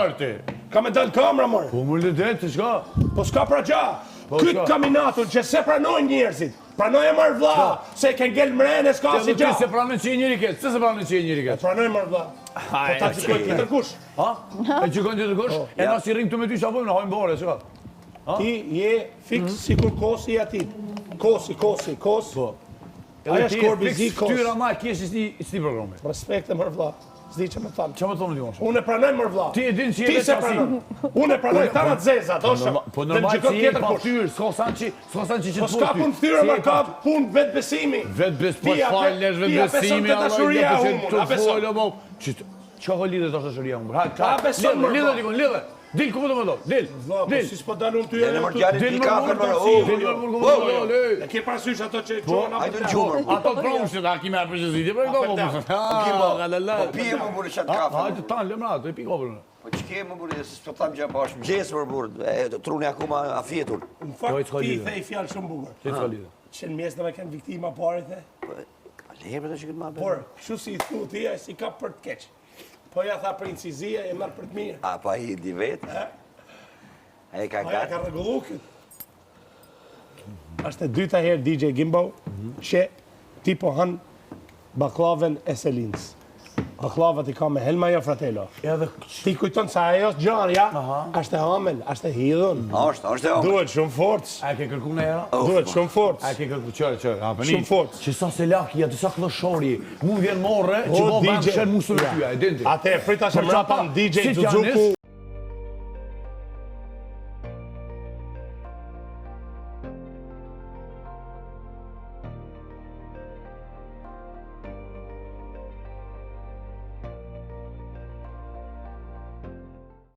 mërë ti? Ka me dalë kamera, mërë. Po më ledet, të shka? Po s'ka pra gja. Këtë kaminatun që se pranojnë njerëzit. Pranojnë mërë vla, se ke ngell mrene, s'ka si gja. Se pranojnë që e njëri këtë, se pranojnë që e njëri këtë? Pranojnë mërë vla. Po ta qikoj tjetër kush. Ha? E qikojnë tjetër kush? E na si rinjë të me ty që apojmë, në hojmë bore, s'ka? Ti je fix si kur kosi i atit. Kosi. Aja shkorbi zi kos. Tyra ma, kjesh si programe. Respekt e mërë vla. Zdi që më thamë. Që më thonë t'ju? Unë e pranoj mërë vla. Ti e din që Ti jetë se pranoj. Unë e pranoj ta në zeza, doshëm. Po normal që je pa ftyrë, s'ka san që të Po s'ka pun ftyrë, ma ka pun vetë besimi. Vetë besimi, po fallesh, vetë besimi, Allah, që ka lidhe të shëshëria unë? Lidhe dikon, lidhe. Dil, ku më të më do, dil. Po si s'po dalun ty e në Dil më e ke parasysh ato që qonë Ajdo në gjumër. Ato të promë që ta ki me arpëshëzitje, për e Po pije më burë qatë kafe. Hajtë tanë, lëmra, të e pi kopër. Po që ke më burë, s'po thamë që pa është mëgjesë për burë, truni akuma a fjetur. Në fakt ti i thej fjallë shumë bukur. Që të ka lidhe? Që në mes në me kanë viktima pare the. Lepër të që këtë ma bërë. Por, shu si i thu ti, a si ka për të keq. Po ja tha princizia, e marrë për të mirë. A, pa i di vetë. A e ka Aja gatë. ka rregullu këtë. Ashtë e dyta herë DJ Gimbo, që ti po hanë baklaven e Selinës. Baklavat i ka me helma jo, fratello. Ti kujton sa ajo gjarja, ashtë e hamel, ashtë e hidhun. Ashtë e omë. Duhet shumë forcë. A ke kërku në era? Duhet shumë forcë. A ke kërku, qërë, Shumë forcë. që sa se laki, atë sa këllëshori, mu vjen morre, që bo banë shenë mu së në tyja, e dindi. Ate, prita që mrapa në DJ Zuzuku.